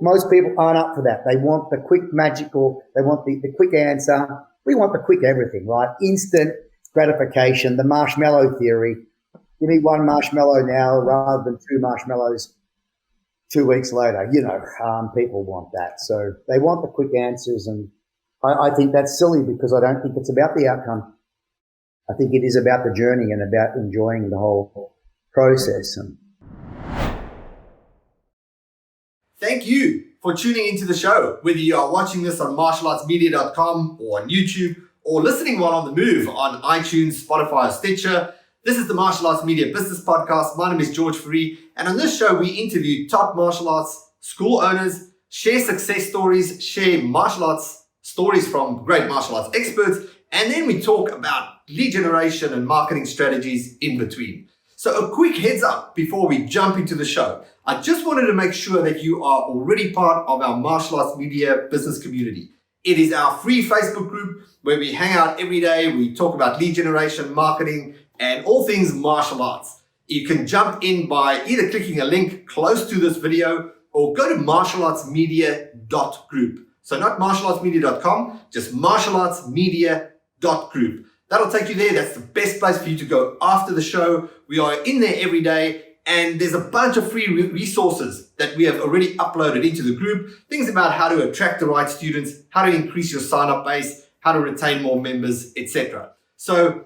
Most people aren't up for that. They want the quick magical, they want the quick answer. We want the quick everything, right? Instant gratification, the marshmallow theory. Give me one marshmallow now rather than two marshmallows 2 weeks later. People want that. So they want the quick answers, and I think that's silly because I don't think it's about the outcome. I think it is about the journey and about enjoying the whole process. Thank you for tuning into the show, whether you are watching this on martialartsmedia.com or on YouTube, or listening while on the move on iTunes, Spotify, or Stitcher. This is the Martial Arts Media Business Podcast. My name is George Fourie, and on this show, we interview top martial arts school owners, share success stories, share martial arts stories from great martial arts experts, and then we talk about lead generation and marketing strategies in between. So a quick heads up before we jump into the show. I just wanted to make sure that you are already part of our Martial Arts Media business community. It is our free Facebook group where we hang out every day. We talk about lead generation, marketing, and all things martial arts. You can jump in by either clicking a link close to this video or go to martialartsmedia.group. So not martialartsmedia.com, just martialartsmedia.group. That'll take you there. That's the best place for you to go after the show. We are in there every day, and there's a bunch of free resources that we have already uploaded into the group. Things about how to attract the right students, how to increase your sign-up base, how to retain more members, etc. So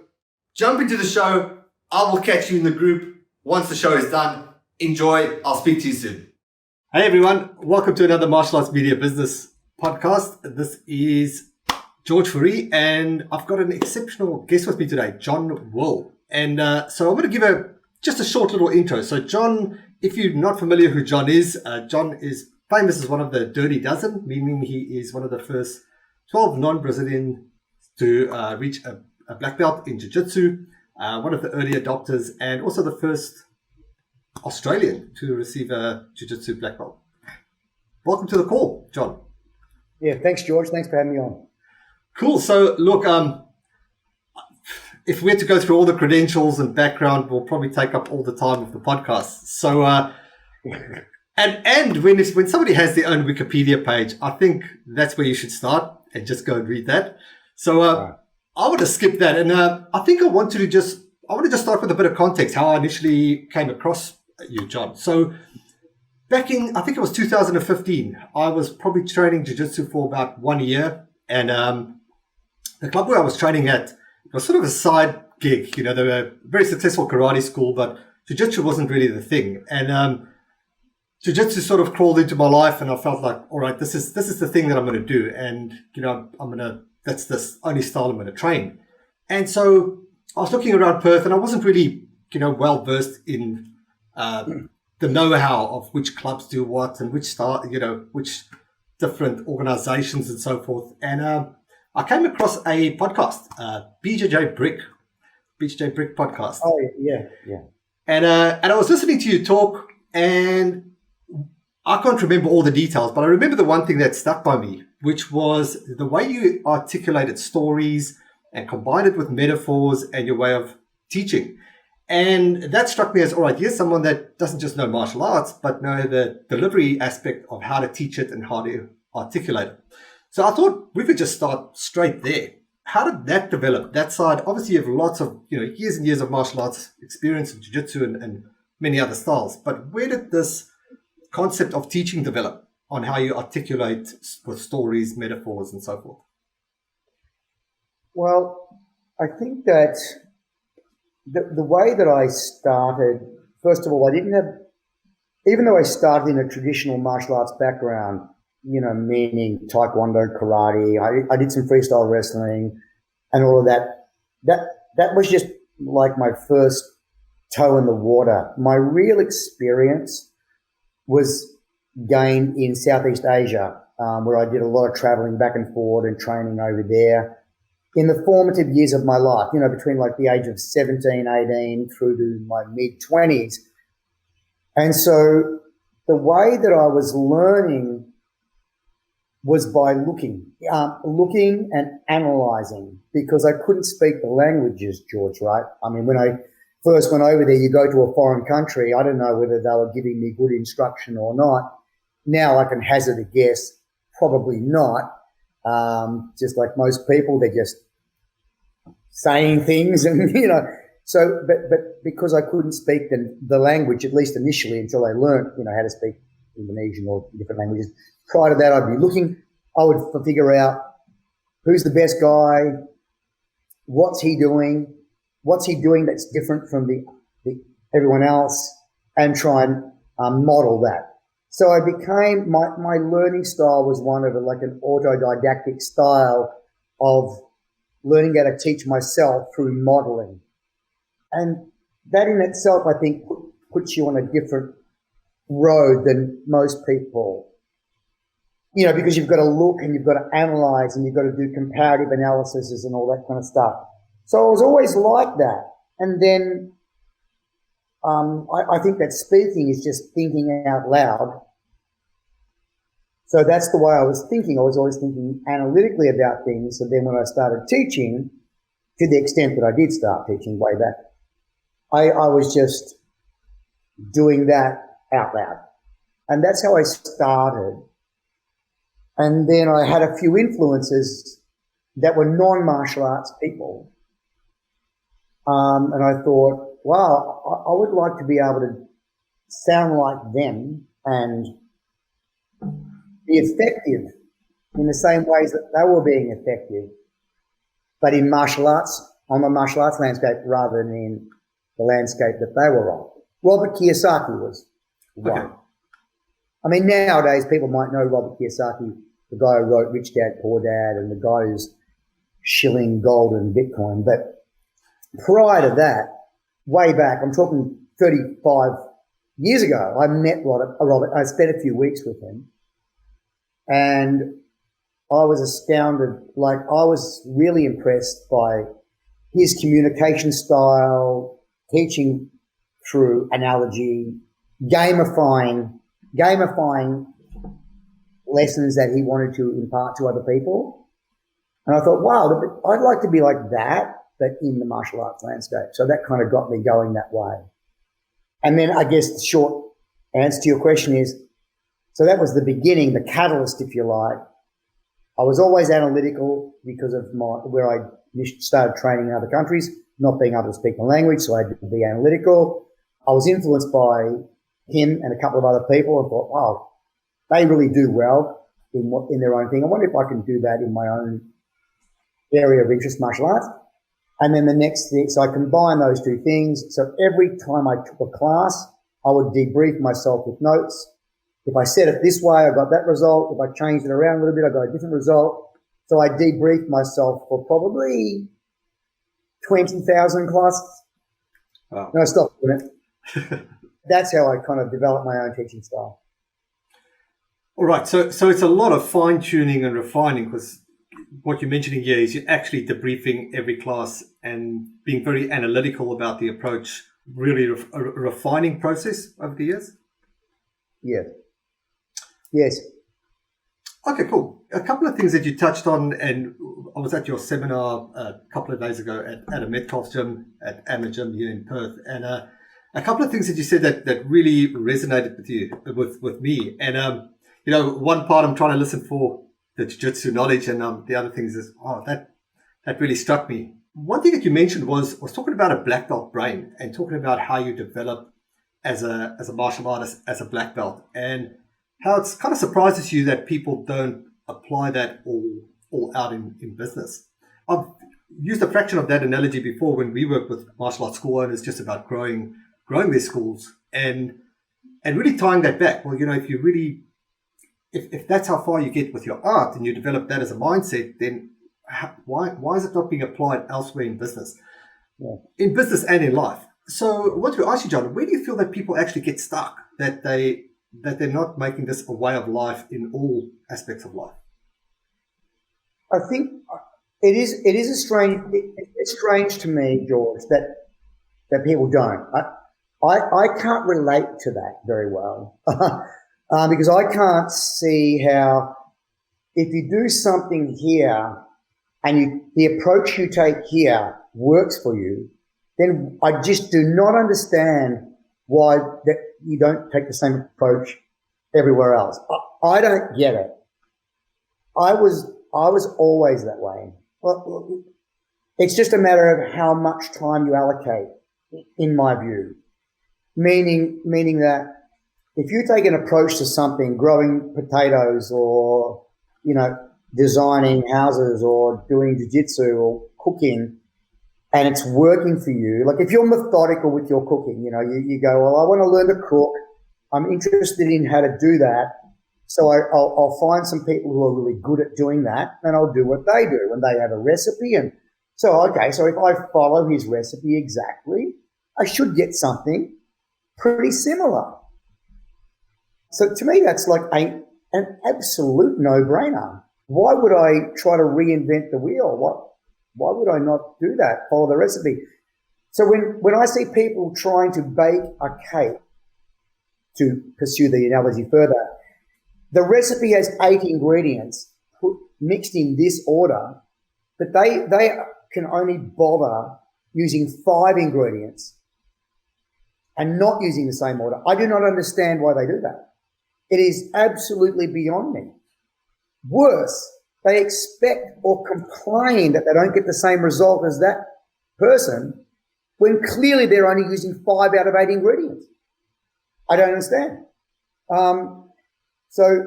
jump into the show. I will catch you in the group once the show is done. Enjoy. I'll speak to you soon. Hey everyone, welcome to another Martial Arts Media Business Podcast. This is George Fourie, and I've got an exceptional guest with me today, John Will. And so I'm going to give just a short little intro. So John, if you're not familiar who John is famous as one of the Dirty Dozen, meaning he is one of the first 12 non-Brazilians to reach a black belt in Jiu-Jitsu, one of the early adopters, and also the first Australian to receive a Jiu-Jitsu black belt. Welcome to the call, John. Yeah, thanks, George. Thanks for having me on. Cool. So, look, if we had to go through all the credentials and background, we'll probably take up all the time of the podcast. So, and when somebody has their own Wikipedia page, I think that's where you should start and just go and read that. So, I want to skip that, and I think I want to just start with a bit of context how I initially came across you, John. So, back in, I think it was 2015, I was probably training Jiu-Jitsu for about 1 year, and the club where I was training at, it was sort of a side gig. They were a very successful karate school, but Jiu-Jitsu wasn't really the thing. And Jiu-Jitsu sort of crawled into my life, and I felt like, all right, this is the thing that I'm going to do. And, that's the only style I'm going to train. And so I was looking around Perth, and I wasn't really, well versed in the know-how of which clubs do what and which style, which different organizations and so forth. And I came across a podcast, BJJ Brick podcast. Oh, yeah. And I was listening to you talk, and I can't remember all the details, but I remember the one thing that stuck by me, which was the way you articulated stories and combined it with metaphors and your way of teaching. And that struck me as, all right, here's someone that doesn't just know martial arts, but know the delivery aspect of how to teach it and how to articulate it. So I thought we could just start straight there. How did that develop, that side? Obviously, you have lots of years and years of martial arts experience in Jiu-Jitsu and many other styles. But where did this concept of teaching develop on how you articulate with stories, metaphors, and so forth? Well, I think that the way that I started, first of all, even though I started in a traditional martial arts background, meaning taekwondo, karate, I did some freestyle wrestling and all of that. That was just like my first toe in the water. My real experience was gained in Southeast Asia, where I did a lot of traveling back and forth and training over there in the formative years of my life, between like the age of 17, 18 through to my mid-20s. And so the way that I was learning was by looking and analyzing, because I couldn't speak the languages, George, right? I mean, when I first went over there, you go to a foreign country, I don't know whether they were giving me good instruction or not. now I can hazard a guess, probably not. Just like most people, they're just saying things and, so, but because I couldn't speak the language, at least initially, until I learned, how to speak Indonesian or different languages. Prior to that, I'd be looking, I would figure out who's the best guy, what's he doing that's different from the everyone else, and try and model that. So I became, my learning style was one of like an autodidactic style of learning how to teach myself through modeling. And that in itself, I think, puts you on a different road than most people, because you've got to look and you've got to analyze and you've got to do comparative analyses and all that kind of stuff. So I was always like that. And then I think that speaking is just thinking out loud. So that's the way I was thinking. I was always thinking analytically about things. So then when I started teaching, to the extent that I did start teaching way back, I was just doing that out loud. And that's how I started. And then I had a few influences that were non-martial arts people. And I thought, wow, I would like to be able to sound like them and be effective in the same ways that they were being effective, but in martial arts, on the martial arts landscape rather than in the landscape that they were on. Robert Kiyosaki was one. Okay. I mean, nowadays people might know Robert Kiyosaki, the guy who wrote Rich Dad, Poor Dad, and the guy who's shilling gold and Bitcoin. But prior to that, way back, I'm talking 35 years ago, I met Robert. I spent a few weeks with him, and I was astounded. Like, I was really impressed by his communication style, teaching through analogy, gamifying lessons that he wanted to impart to other people. And I thought, wow, I'd like to be like that, but in the martial arts landscape. So that kind of got me going that way. And then I guess the short answer to your question is, so that was the beginning, the catalyst, if you like. I was always analytical because of where I started training in other countries, not being able to speak the language, so I had to be analytical. I was influenced by him and a couple of other people and thought, wow, they really do well in their own thing. I wonder if I can do that in my own area of interest, martial arts. And then the next thing, so I combined those two things. So every time I took a class, I would debrief myself with notes. If I said it this way, I got that result. If I changed it around a little bit, I got a different result. So I debriefed myself for probably 20,000 classes. Wow. And I stopped doing it. That's how I kind of developed my own teaching style. All right. So it's a lot of fine tuning and refining, because what you're mentioning here is you're actually debriefing every class and being very analytical about the approach, really a refining process over the years. Yeah. Yes. Okay, cool. A couple of things that you touched on, and I was at your seminar a couple of days ago at a Metcalf gym, at Amma Gym here in Perth, and a couple of things that you said that really resonated with me. And one part I'm trying to listen for the Jiu-Jitsu knowledge, and the other things is that really struck me. One thing that you mentioned was talking about a black belt brain and talking about how you develop as a martial artist, as a black belt, and how it's kind of surprises you that people don't apply that all out in business. I've used a fraction of that analogy before when we work with martial arts school owners, just about growing their schools and really tying that back. Well, if you really, if that's how far you get with your art and you develop that as a mindset, then why is it not being applied elsewhere in business? Yeah. In business and in life. So I want to ask you, John, where do you feel that people actually get stuck, that they're not making this a way of life in all aspects of life? I think it is it's strange to me, George, that people don't. I can't relate to that very well because I can't see how, if you do something here and the approach you take here works for you, then I just do not understand why that you don't take the same approach everywhere else. I don't get it. I was always that way. Well, it's just a matter of how much time you allocate, in my view. Meaning that if you take an approach to something, growing potatoes or, designing houses or doing jiu-jitsu or cooking, and it's working for you, like if you're methodical with your cooking, you go, well, I want to learn to cook. I'm interested in how to do that. So I'll find some people who are really good at doing that, and I'll do what they do. And they have a recipe. And so if I follow his recipe exactly, I should get something pretty similar. So to me, that's like an absolute no-brainer. Why would I try to reinvent the wheel? Why would I not do that? Follow the recipe. So when I see people trying to bake a cake, to pursue the analogy further, the recipe has 8 ingredients mixed in this order, but they can only bother using 5 ingredients and not using the same order. I do not understand why they do that. It is absolutely beyond me. Worse, they expect or complain that they don't get the same result as that person when clearly they're only using 5 out of 8 ingredients. I don't understand. So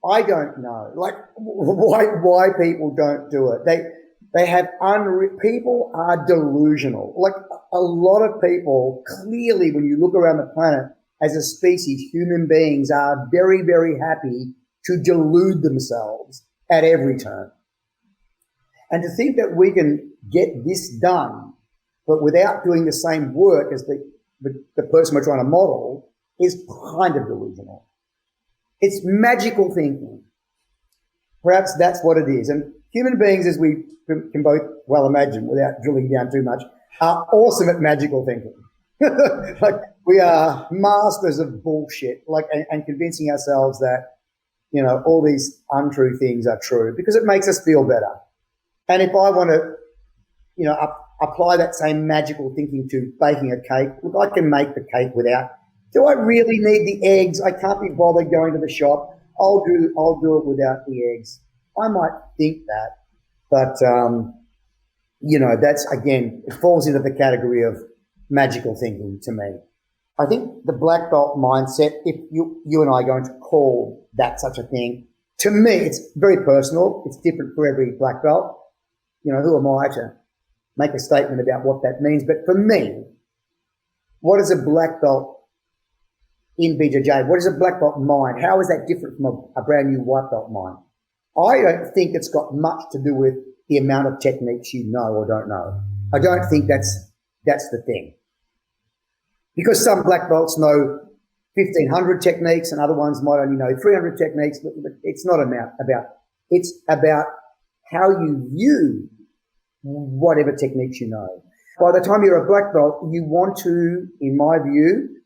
I don't know, like why people don't do it. They have people are delusional. Like a lot of people, clearly, when you look around the planet as a species, human beings are very, very happy to delude themselves at every turn. And to think that we can get this done, but without doing the same work as the person we're trying to model, is kind of delusional. It's magical thinking. Perhaps that's what it is. And human beings, as we can both well imagine without drilling down too much, are awesome at magical thinking. Like we are masters of bullshit, and convincing ourselves that, all these untrue things are true because it makes us feel better. And if I want to, apply that same magical thinking to baking a cake, look, I can make the cake without. Do I really need the eggs? I can't be bothered going to the shop. I'll do it without the eggs. I might think that, but that's, again, it falls into the category of magical thinking to me. I think the black belt mindset, if you and I are going to call that such a thing, to me, it's very personal. It's different for every black belt. Who am I to make a statement about what that means? But for me, what is a black belt in BJJ? What is a black belt mind? How is that different from a brand new white belt mind? I don't think it's got much to do with the amount of techniques you know or don't know. I don't think that's the thing. Because some black belts know 1,500 techniques and other ones might only know 300 techniques, but it's not it's about how you view whatever techniques you know. By the time you're a black belt, you want to, in my view,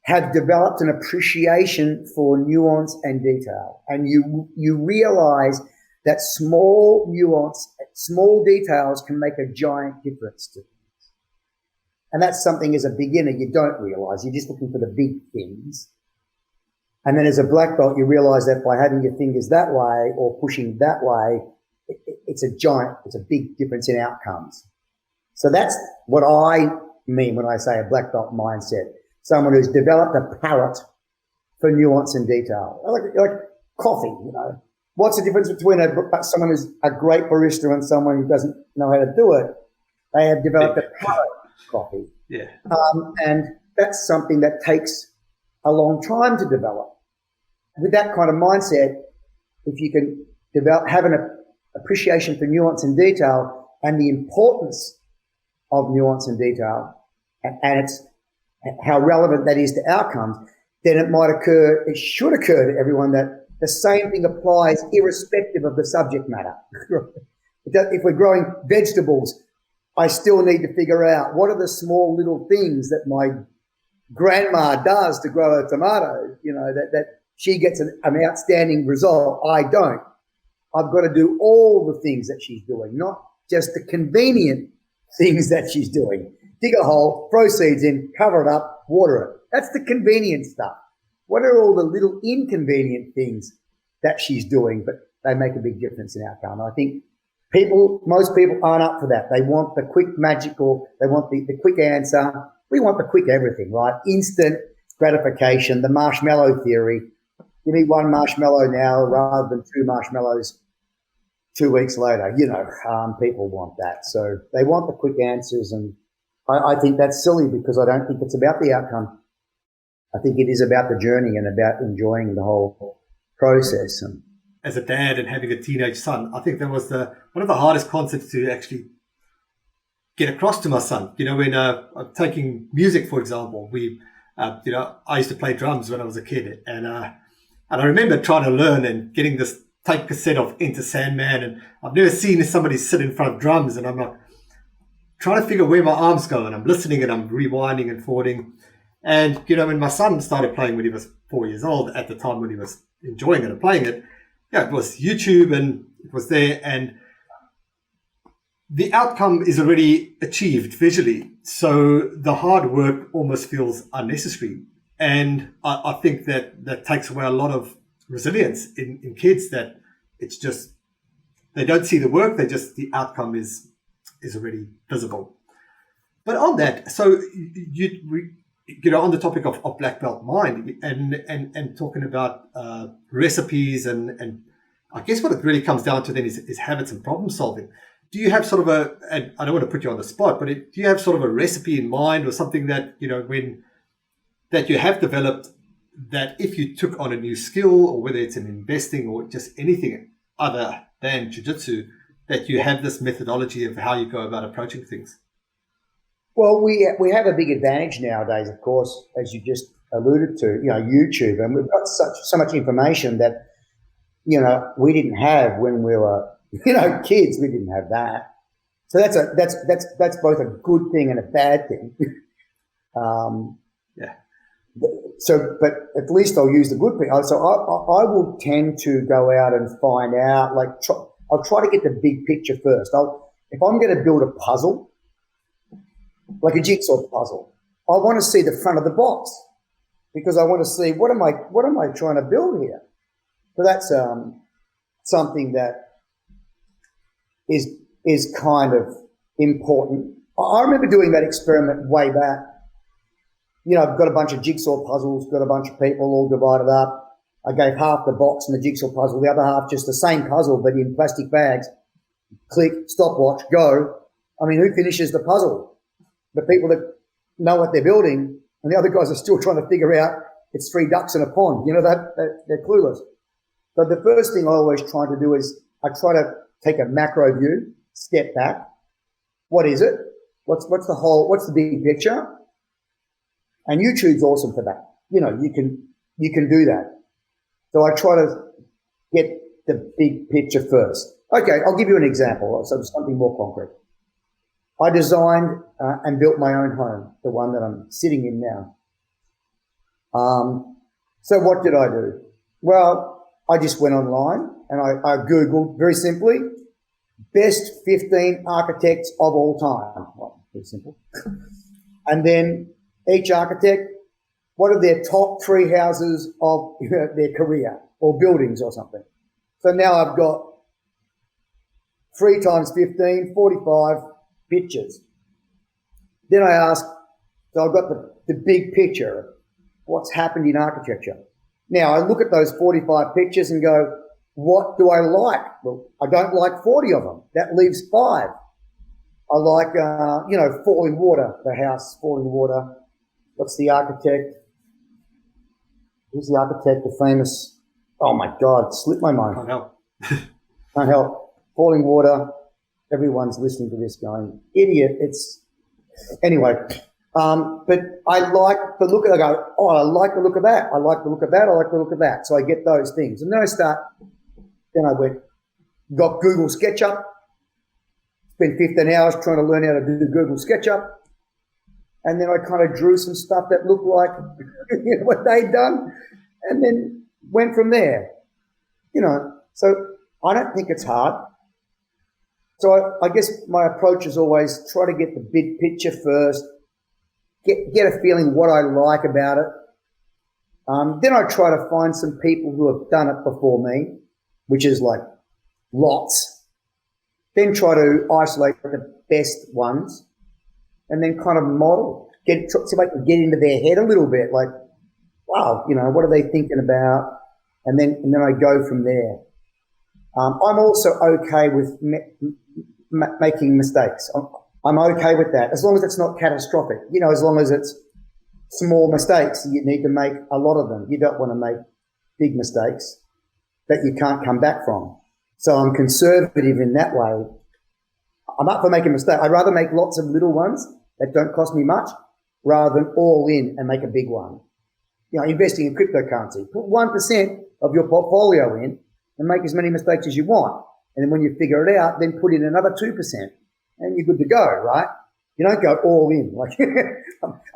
have developed an appreciation for nuance and detail. And you realize that small nuance, small details can make a giant difference to things. And that's something as a beginner you don't realize. You're just looking for the big things. And then as a black belt, you realize that by having your fingers that way or pushing that way, it's a big difference in outcomes. So that's what I mean when I say a black belt mindset. Someone who's developed a palate for nuance and detail. Like coffee, What's the difference between someone who's a great barista and someone who doesn't know how to do it? They have developed a palate for coffee. Yeah. And that's something that takes a long time to develop. With that kind of mindset, if you can have an appreciation for nuance and detail and the importance of nuance and detail, and it's how relevant that is to outcomes, then it should occur to everyone that the same thing applies irrespective of the subject matter. If we're growing vegetables, I still need to figure out what are the small little things that my grandma does to grow a tomato, that she gets an outstanding result. I don't. I've got to do all the things that she's doing, not just the convenient things that she's doing. Dig a hole, throw seeds in, cover it up, water it. That's the convenient stuff. What are all the little inconvenient things that she's doing, but they make a big difference in outcome? I think most people aren't up for that. They want the quick magical, they want the quick answer. We want the quick everything, right? Instant gratification, the marshmallow theory. Give me one marshmallow now rather than two marshmallows 2 weeks later. People want that. So they want the quick answers, and I think that's silly because I don't think it's about the outcome. I think it is about the journey and about enjoying the whole process. And as a dad and having a teenage son, I think that was one of the hardest concepts to actually get across to my son. When I'm taking music, for example, I used to play drums when I was a kid, and I remember trying to learn and getting this tape cassette of Enter Sandman, and I've never seen somebody sit in front of drums, and I'm like trying to figure where my arms go, and I'm listening and I'm rewinding and forwarding. And when my son started playing when he was 4 years old, at the time when he was enjoying it and playing it, it was YouTube and it was there, and the outcome is already achieved visually. So the hard work almost feels unnecessary. And I think that takes away a lot of resilience in kids, that it's just, they don't see the work, the outcome is already visible. But on that, so on the topic of black belt mind and talking about recipes and I guess what it really comes down to then is habits and problem solving. Do you have sort of and I don't want to put you on the spot, but do you have sort of a recipe in mind or something that, that you have developed, that if you took on a new skill, or whether it's in investing or just anything other than jiu-jitsu, that you have this methodology of how you go about approaching things? Well, we have a big advantage nowadays, of course, as you just alluded to, YouTube, and we've got so much information that, we didn't have when we were, kids. We didn't have that. So that's both a good thing and a bad thing. Yeah. So, but at least I'll use the good thing. So I will tend to go out and find out, I'll try to get the big picture first. If I'm going to build a puzzle, like a jigsaw puzzle, I want to see the front of the box, because I want to see what am I trying to build here. So that's something that is kind of important. I remember doing that experiment way back. I've got a bunch of jigsaw puzzles, got a bunch of people all divided up. I gave half the box in the jigsaw puzzle, the other half just the same puzzle but in plastic bags. Click, stopwatch, go. I mean, who finishes the puzzle? The people that know what they're building, and the other guys are still trying to figure out it's three ducks in a pond. They're clueless. So the first thing I always try to do is I try to take a macro view, step back. What is it? What's the big picture? And YouTube's awesome for that. You can do that. So I try to get the big picture first. Okay, I'll give you an example. So something more concrete. I designed and built my own home, the one that I'm sitting in now. So what did I do? Well, I just went online and I Googled, very simply, best 15 architects of all time. Well, pretty simple. And then each architect, what are their top 3 houses of their career, or buildings or something. So now I've got 3 times 15, 45 pictures. Then I asked, so I've got the big picture of what's happened in architecture. Now I look at those 45 pictures and go, what do I like? Well, I don't like 40 of them. That leaves 5. I like, Falling Water, the house, Falling Water. What's the architect? Who's the architect, the famous? Oh my God, slipped my mind. Can't help. Can't help. Falling Water. Everyone's listening to this going, idiot. Anyway. But I like the look of it. I go, oh, I like the look of that. I like the look of that. I like the look of that. So I get those things. And then I got Google SketchUp. Spent 15 hours trying to learn how to do Google SketchUp. And then I kind of drew some stuff that looked like what they'd done, and then went from there. So I don't think it's hard. So I guess my approach is always try to get the big picture first, get a feeling what I like about it, Then I try to find some people who have done it before me, which is like lots. Then try to isolate the best ones, and then kind of model, see if I can get into their head a little bit. Like, wow, what are they thinking about? And then I go from there. I'm also okay with making mistakes. I'm okay with that, as long as it's not catastrophic. As long as it's small mistakes, you need to make a lot of them. You don't want to make big mistakes that you can't come back from. So I'm conservative in that way. I'm up for making mistakes. I'd rather make lots of little ones that don't cost me much rather than all in and make a big one. Investing in cryptocurrency. Put 1% of your portfolio in and make as many mistakes as you want. And then when you figure it out, then put in another 2% and you're good to go, right? You don't go all in. Like,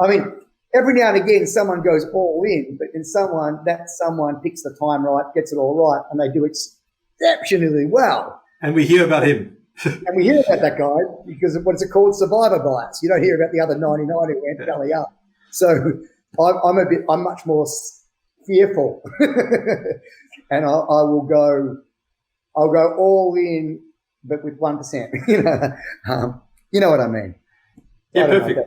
I mean, every now and again, someone goes all in, but then someone picks the time right, gets it all right, and they do exceptionally well. And we hear about him. And we hear about that guy because of what's it called? Survivor bias. You don't hear about the other 99 who went belly up. So I'm much more fearful, and I'll go all in, but with 1%. You know what I mean? Yeah, perfect.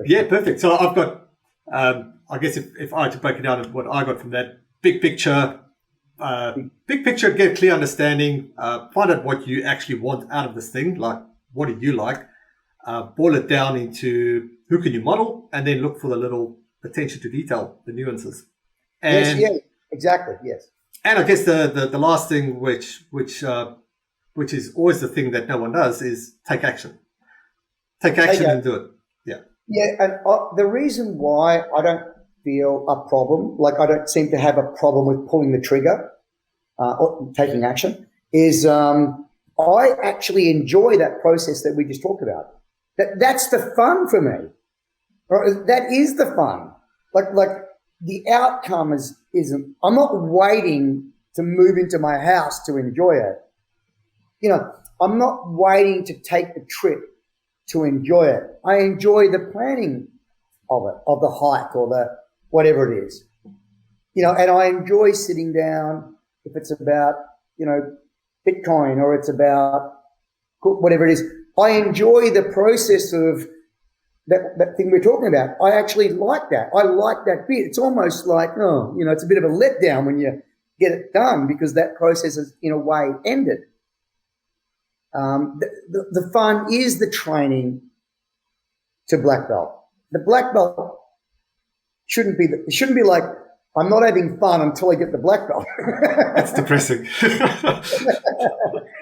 Yeah, perfect. So I've got, I guess if I had to break it down, what I got from that big picture, get a clear understanding, find out what you actually want out of this thing, like what do you like, boil it down into who can you model, and then look for the little attention to detail, the nuances. And, yes, exactly, yes. And I guess the last thing, which is always the thing that no one does, is take action. Take action and do it. Yeah. Yeah, and the reason why I don't feel a problem, like I don't seem to have a problem with pulling the trigger or taking action, is I actually enjoy that process that we just talked about. That's the fun for me. That is the fun. Like the outcome isn't. I'm not waiting to move into my house to enjoy it. I'm not waiting to take the trip to enjoy it. I enjoy the planning of it, of the hike or the whatever it is. And I enjoy sitting down if it's about, Bitcoin or it's about whatever it is. I enjoy the process of that thing we're talking about. I actually like that. I like that bit. It's almost like, it's a bit of a letdown when you get it done because that process is, in a way, ended. The fun is the training to black belt. The black belt shouldn't be like, I'm not having fun until I get the black belt. That's depressing.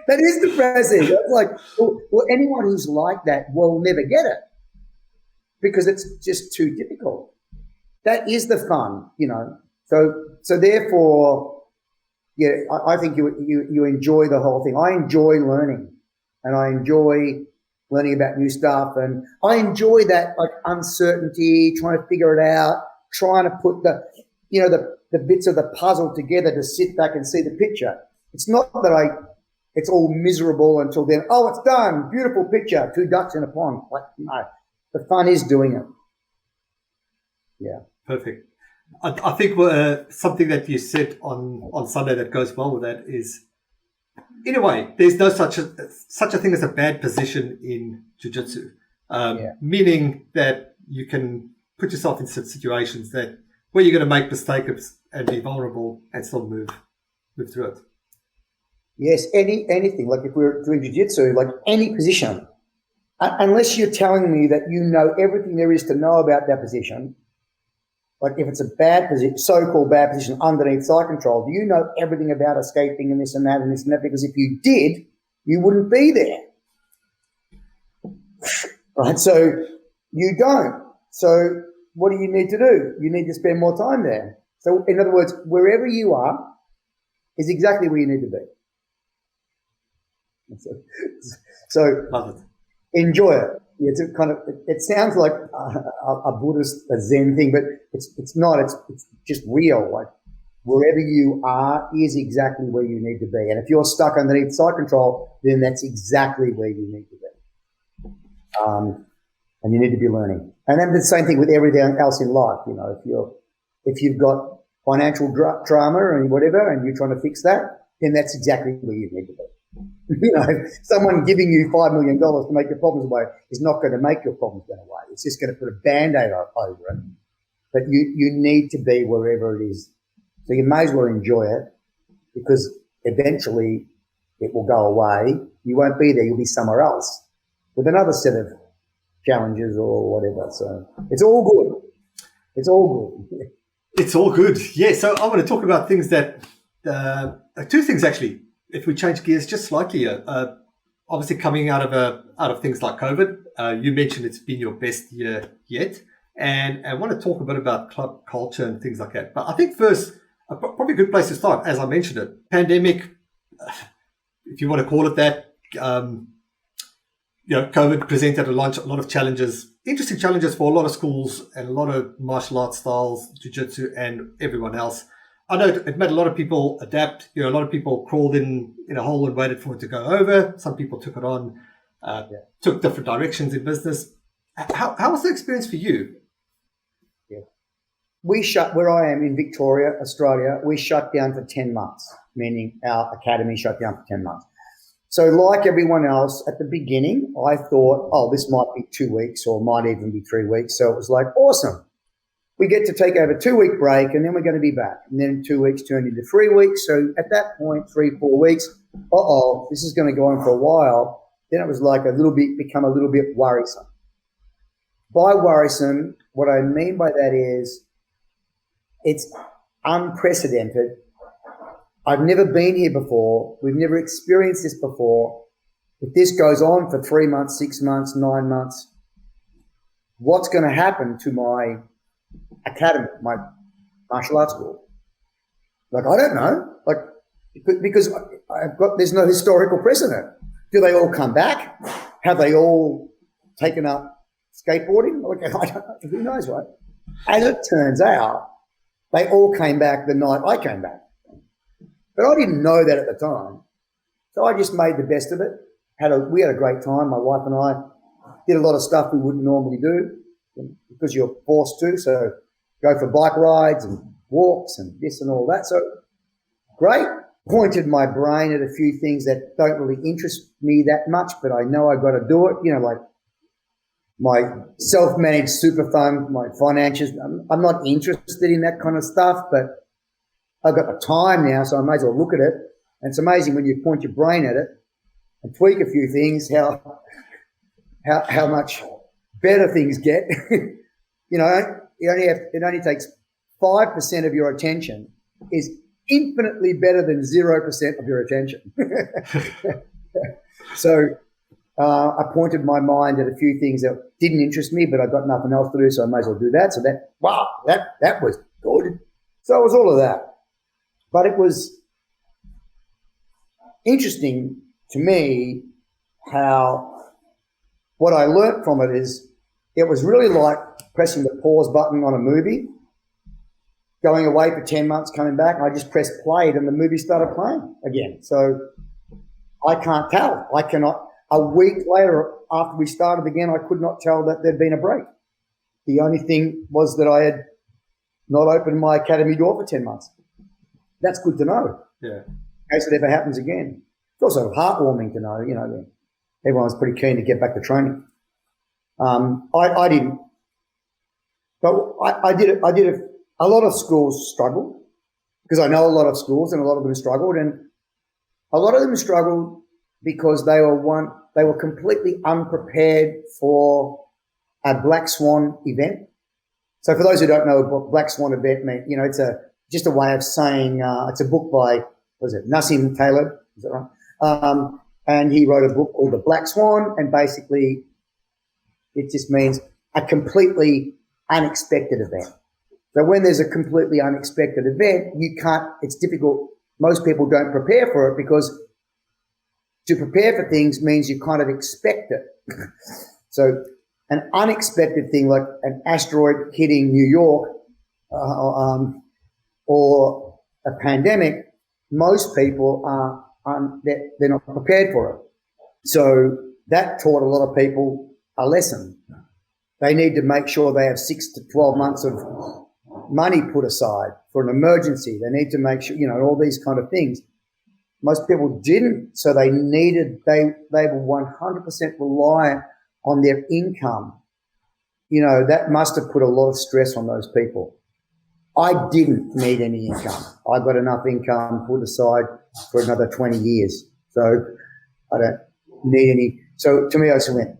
That is depressing. It's like, well, anyone who's like that will never get it because it's just too difficult. That is the fun, So therefore, yeah, I think you enjoy the whole thing. I enjoy learning. And I enjoy learning about new stuff, and I enjoy that like uncertainty, trying to figure it out, trying to put the bits of the puzzle together to sit back and see the picture. It's not that it's all miserable until then. Oh, it's done, beautiful picture, 2 ducks in a pond. Like, no, the fun is doing it. Yeah, perfect. I think something that you said on Sunday that goes well with that is, in a way, there's no such a thing as a bad position in Jiu-Jitsu, meaning that you can put yourself in situations where you're going to make mistakes and be vulnerable and still move through it. Yes, anything. Like if we're doing Jiu-Jitsu, like any position, unless you're telling me that you know everything there is to know about that position, like if it's a bad position, so-called bad position underneath side control, do you know everything about escaping and this and that and this and that? Because if you did, you wouldn't be there. Right? So you don't. So what do you need to do? You need to spend more time there. So in other words, wherever you are is exactly where you need to be. So enjoy it. It's a kind of. It sounds like a Buddhist, a Zen thing, but it's not. It's just real. Like wherever you are is exactly where you need to be. And if you're stuck underneath side control, then that's exactly where you need to be. And you need to be learning. And then the same thing with everything else in life. If you've got financial drama and whatever, and you're trying to fix that, then that's exactly where you need to be. You know, someone giving you $5 million to make your problems away is not going to make your problems go away. It's just going to put a Band-Aid over it. But you need to be wherever it is. So you may as well enjoy it, because eventually it will go away. You won't be there. You'll be somewhere else with another set of challenges or whatever. So it's all good. It's all good. It's all good. Yeah. So I want to talk about things that, two things actually, if we change gears just slightly. Obviously coming out of things like COVID, you mentioned it's been your best year yet. And I want to talk a bit about club culture and things like that. But I think first, probably a good place to start, as I mentioned it, pandemic, if you want to call it that. COVID presented a lot of challenges, interesting challenges for a lot of schools and a lot of martial arts styles, Jiu-Jitsu and everyone else. I know it made a lot of people adapt. A lot of people crawled in a hole and waited for it to go over. Some people took it on, took different directions in business. How was the experience for you? Yeah. Where I am in Victoria, Australia, we shut down for 10 months, meaning our academy shut down for 10 months. So like everyone else, at the beginning, I thought, this might be 2 weeks or might even be 3 weeks. So it was like, awesome. We get to take over a 2-week break and then we're going to be back. And then 2 weeks turned into 3 weeks. So at that point, 3-4 weeks, this is going to go on for a while. Then it was like become a little bit worrisome. By worrisome, what I mean by that is it's unprecedented. I've never been here before. We've never experienced this before. If this goes on for 3 months, 6 months, 9 months, what's going to happen to my academy, my martial arts school? Like, I don't know. Like, because there's no historical precedent. Do they all come back? Have they all taken up skateboarding? Like, I don't know. Who knows, right? As it turns out, they all came back the night I came back. But I didn't know that at the time. So I just made the best of it. We had a great time. My wife and I did a lot of stuff we wouldn't normally do because you're forced to. So go for bike rides and walks and this and all that. So great. Pointed my brain at a few things that don't really interest me that much, but I know I've got to do it. Like my self-managed super fund, my finances. I'm not interested in that kind of stuff, but I've got the time now, so I may as well look at it. And it's amazing when you point your brain at it and tweak a few things, how much better things get. It only takes 5% of your attention is infinitely better than 0% of your attention. So I pointed my mind at a few things that didn't interest me, but I've got nothing else to do, so I may as well do that. So that was good. So it was all of that. But it was interesting to me what I learned from it is it was really like pressing the pause button on a movie, going away for 10 months, coming back. I just pressed play and the movie started playing again. So I can't tell. I cannot. A week later, after we started again, I could not tell that there'd been a break. The only thing was that I had not opened my academy door for 10 months. That's good to know. Yeah. In case it ever happens again. It's also heartwarming to know, that everyone was pretty keen to get back to training. I didn't. But I did it. A lot of schools struggled because I know a lot of schools and a lot of them struggled, and a lot of them struggled because they were completely unprepared for a Black Swan event. So for those who don't know what Black Swan event meant, it's just a way of saying it's a book by, Nassim Taleb, is that right? And he wrote a book called The Black Swan, and basically it just means a completely unexpected event. So when there's a completely unexpected event, it's difficult. Most people don't prepare for it because to prepare for things means you kind of expect it. So an unexpected thing like an asteroid hitting New York or a pandemic, most people they're not prepared for it. So that taught a lot of people a lesson. They need to make sure they have 6 to 12 months of money put aside for an emergency. They need to make sure, all these kind of things. Most people didn't, so they were 100% reliant on their income. That must have put a lot of stress on those people. I didn't need any income. I got enough income put aside for another 20 years. So I don't need any. So to me, I just went,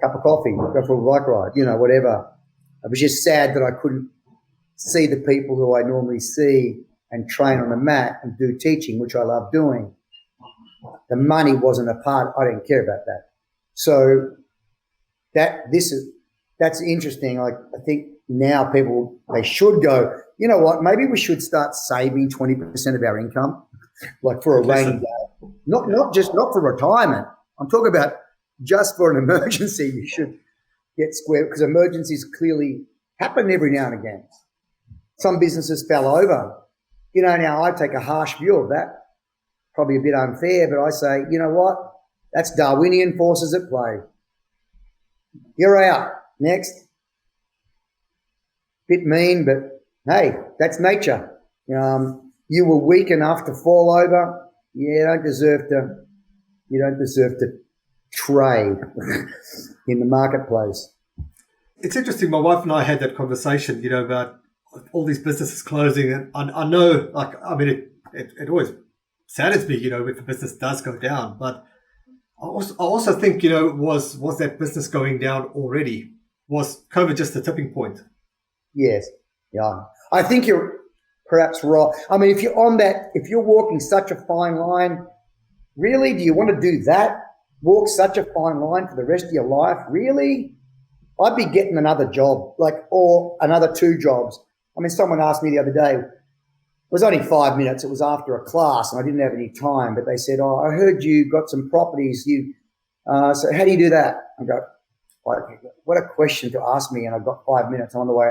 cup of coffee, go for a bike ride, whatever. It was just sad that I couldn't see the people who I normally see and train on a mat and do teaching, which I love doing. The money wasn't a part. I didn't care about that. So that's interesting. I think now people, they should go, you know what, maybe we should start saving 20% of our income, like for a rainy day. Not for retirement. I'm talking about just for an emergency. You should get square, because emergencies clearly happen every now and again. Some businesses fell over. Now I take a harsh view of that. Probably a bit unfair, but I say, you know what? That's Darwinian forces at play. You're out. Next. Bit mean, but hey, that's nature. You were weak enough to fall over. You don't deserve to trade in the marketplace. It's interesting. My wife and I had that conversation, about all these businesses closing. And I know, it always saddens me, if the business does go down. But I also think, was that business going down already? Was COVID just a tipping point? Yes. Yeah. I think you're perhaps right. If you're walking such a fine line, really, do you want to do that? Walk such a fine line for the rest of your life? Really? I'd be getting another job, or another 2 jobs. Someone asked me the other day, it was only 5 minutes. It was after a class and I didn't have any time, but they said, "Oh, I heard you got some properties. So how do you do that?" I go, what a question to ask me. And I've got 5 minutes on the way.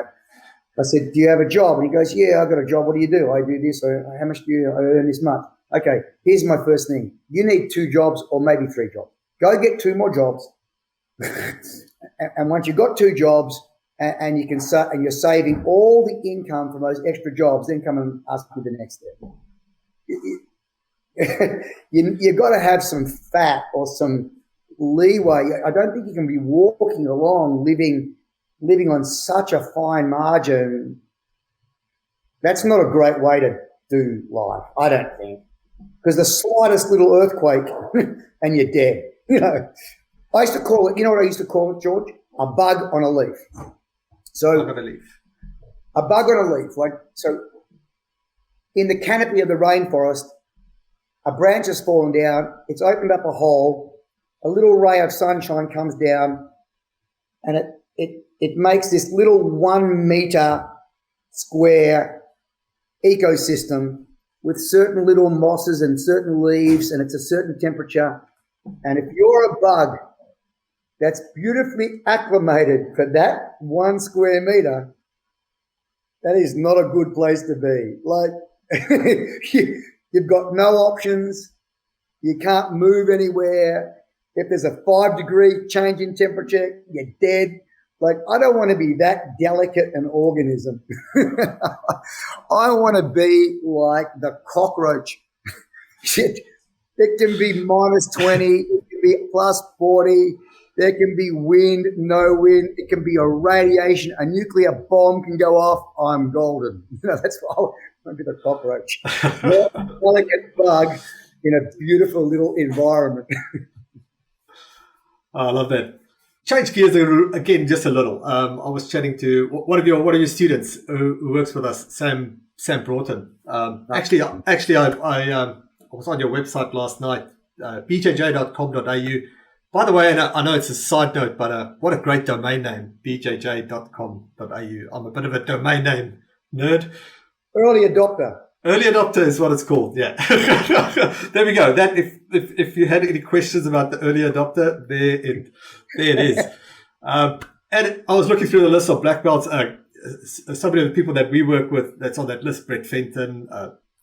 I said, "Do you have a job?" And he goes, "Yeah, I've got a job. What do you do?" "I do this." "How much do you earn this month?" "Okay, here's my first thing. You need 2 jobs or maybe 3 jobs. Go get 2 more jobs." And once you've got 2 jobs and you can and you're saving all the income from those extra jobs, then come and ask me the next step. You've got to have some fat or some leeway. I don't think you can be walking along living on such a fine margin. That's not a great way to do life, I don't think, because the slightest little earthquake and you're dead. I used to call it, what I used to call it, George? A bug on a leaf. So Bug on a leaf. A bug on a leaf. So in the canopy of the rainforest, a branch has fallen down, it's opened up a hole, a little ray of sunshine comes down, and it makes this little 1 meter square ecosystem with certain little mosses and certain leaves, and it's a certain temperature. And if you're a bug that's beautifully acclimated for that 1 square meter, that is not a good place to be. You've got no options. You can't move anywhere. If there's a 5-degree change in temperature, you're dead. I don't want to be that delicate an organism. I want to be like the cockroach. Shit. It can be -20. It can be +40. There can be wind, no wind. It can be a radiation. A nuclear bomb can go off. I'm golden. That's why I want to be the cockroach. Not a delicate bug in a beautiful little environment. I love that. Change gears again just a little. I was chatting to one of your students who works with us, Sam Broughton. Actually, I was on your website last night, bjj.com.au. By the way, and I know it's a side note, but what a great domain name, bjj.com.au. I'm a bit of a domain name nerd. Early adopter. Early adopter is what it's called, yeah. There we go. That if you had any questions about the early adopter, there it is. And I was looking through the list of black belts. Some of the people that we work with that's on that list: Brett Fenton,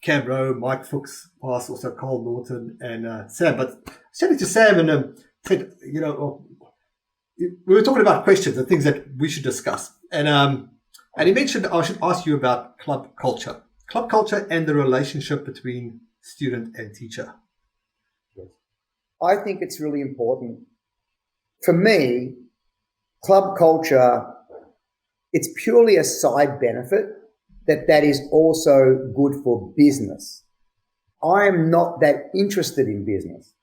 Cam Rowe, Mike Fuchs, also Cole Norton, and Sam. But I was chatting to Sam and said, we were talking about questions and things that we should discuss. And And you mentioned I should ask you about club culture. Club culture and the relationship between student and teacher. I think it's really important. For me, club culture, it's purely a side benefit that is also good for business. I am not that interested in business.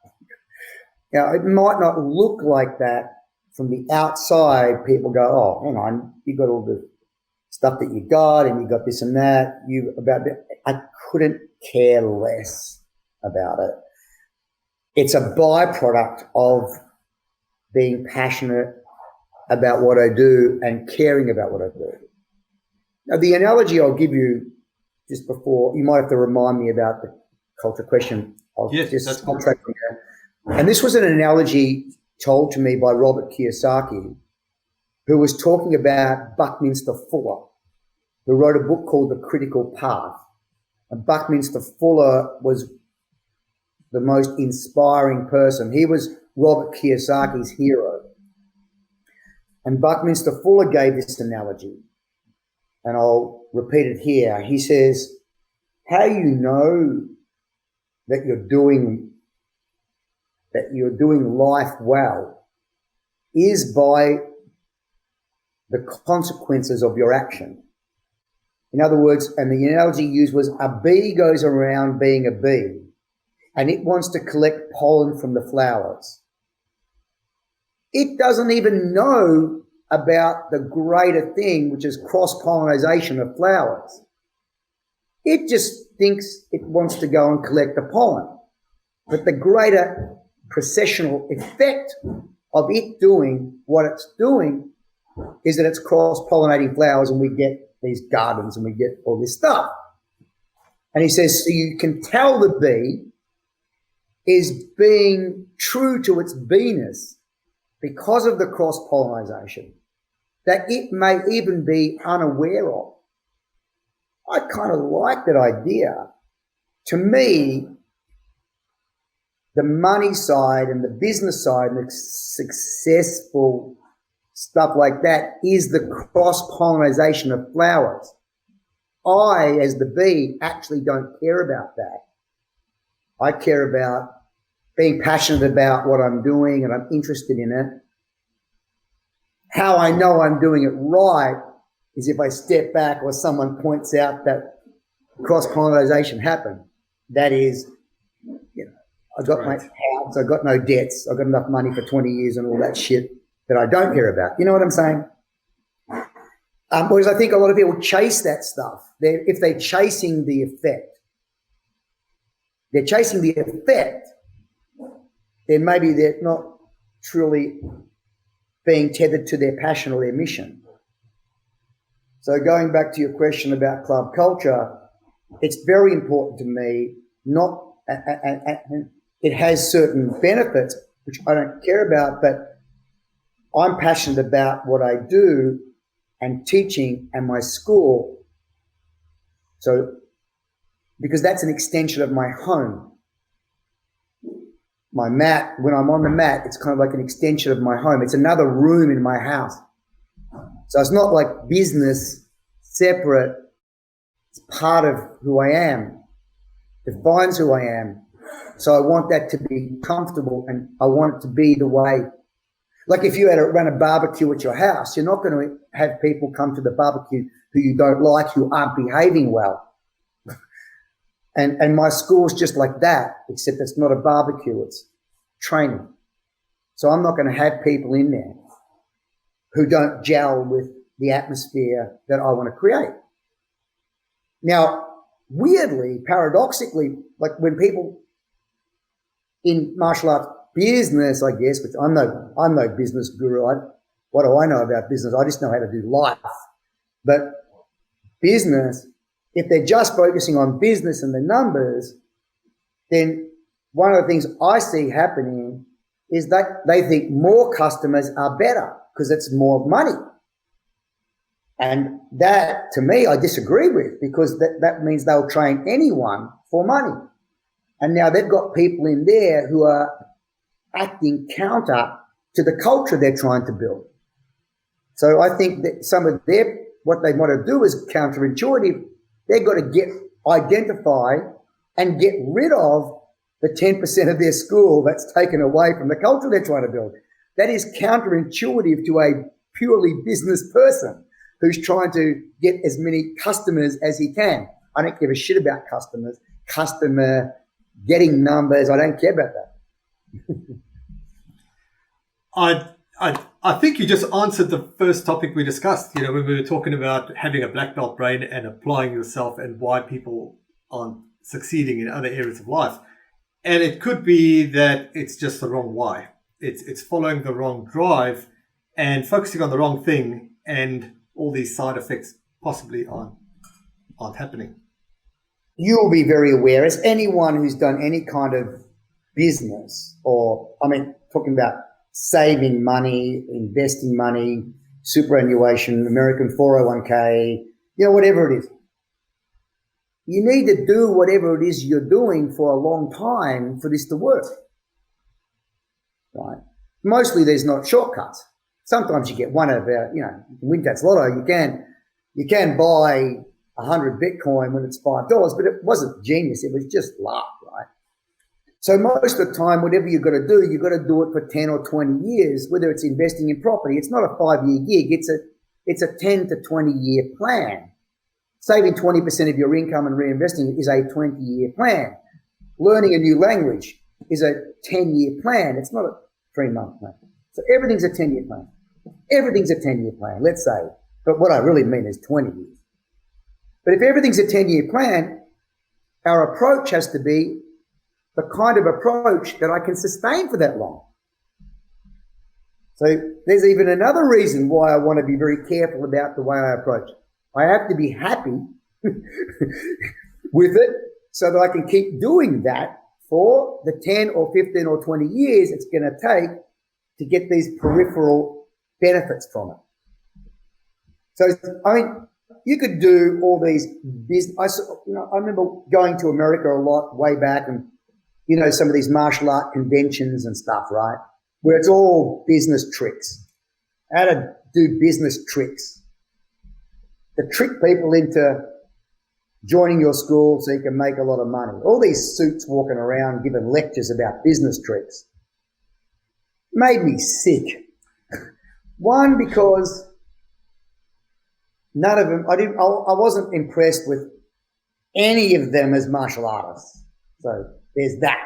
Now, it might not look like that from the outside. People go, oh, hang on, you got all the stuff that you got and you got this and that. I couldn't care less about it. It's a byproduct of being passionate about what I do and caring about what I do. Now, the analogy I'll give you just before, you might have to remind me about the culture question. Yes, that's cool. And this was an analogy told to me by Robert Kiyosaki, who was talking about Buckminster Fuller, who wrote a book called The Critical Path. And Buckminster Fuller was the most inspiring person. He was Robert Kiyosaki's hero. And Buckminster Fuller gave this analogy, and I'll repeat it here. He says, how you know that you're doing life well is by the consequences of your action. In other words, and the analogy used was a bee goes around being a bee and it wants to collect pollen from the flowers. It doesn't even know about the greater thing, which is cross-pollination of flowers. It just thinks it wants to go and collect the pollen. But the greater processional effect of it doing what it's doing is that it's cross-pollinating flowers and we get these gardens and we get all this stuff. And he says, so you can tell the bee is being true to its beeness because of the cross-pollination that it may even be unaware of. I kind of like that idea. To me, the money side and the business side and the successful stuff like that is the cross-pollination of flowers. I, as the bee, actually don't care about that. I care about being passionate about what I'm doing and I'm interested in it. How I know I'm doing it right is if I step back or someone points out that cross-pollination happened. That is, I've got my house, I've got no debts, I've got enough money for 20 years and all that shit that I don't care about. You know what I'm saying? Whereas I think a lot of people chase that stuff. If they're chasing the effect, then maybe they're not truly being tethered to their passion or their mission. So going back to your question about club culture, it's very important to me. It has certain benefits, which I don't care about, but I'm passionate about what I do and teaching and my school. So, because that's an extension of my home. My mat, when I'm on the mat, it's kind of like an extension of my home. It's another room in my house. So it's not like business separate. It's part of who I am, defines who I am. So I want that to be comfortable and I want it to be the way. Like if you had to run a barbecue at your house, you're not going to have people come to the barbecue who you don't like, who aren't behaving well. And my school's just like that, except it's not a barbecue, it's training. So I'm not going to have people in there who don't gel with the atmosphere that I want to create. Now, weirdly, paradoxically, like when people in martial arts business, I guess, which I'm no business guru. What do I know about business? I just know how to do life. But business, if they're just focusing on business and the numbers, then one of the things I see happening is that they think more customers are better because it's more money. And that, to me, I disagree with, because that means they'll train anyone for money. And now they've got people in there who are acting counter to the culture they're trying to build. So I think that some of their what they want to do is counterintuitive. They've got to identify and get rid of the 10% of their school that's taken away from the culture they're trying to build. That is counterintuitive to a purely business person who's trying to get as many customers as he can. I don't give a shit about customer getting numbers. I don't care about that. I think you just answered the first topic we discussed, when we were talking about having a black belt brain and applying yourself and why people aren't succeeding in other areas of life. And it could be that it's just the wrong why. It's following the wrong drive and focusing on the wrong thing, and all these side effects possibly aren't happening. You'll be very aware, as anyone who's done any kind of business, or talking about saving money, investing money, superannuation, American 401k, whatever it is. You need to do whatever it is you're doing for a long time for this to work, right? Mostly there's not shortcuts. Sometimes you get one of our, you can win that lotto. You can buy 100 Bitcoin when it's $5, but it wasn't genius. It was just luck, right? So most of the time, whatever you've got to do it for 10 or 20 years, whether it's investing in property. It's not a 5-year gig. It's a 10 to 20-year plan. Saving 20% of your income and reinvesting it is a 20-year plan. Learning a new language is a 10-year plan. It's not a 3-month plan. So everything's a 10-year plan. Everything's a 10-year plan, let's say. But what I really mean is 20 years. But if everything's a 10-year plan, our approach has to be the kind of approach that I can sustain for that long. So there's even another reason why I want to be very careful about the way I approach it. I have to be happy with it so that I can keep doing that for the 10 or 15 or 20 years it's going to take to get these peripheral benefits from it. So, you could do all these business. I remember going to America a lot way back, and some of these martial art conventions and stuff, right? Where it's all business tricks, how to do business tricks. To trick people into joining your school so you can make a lot of money. All these suits walking around giving lectures about business tricks made me sick. One, because none of them, I wasn't impressed with any of them as martial artists. So there's that.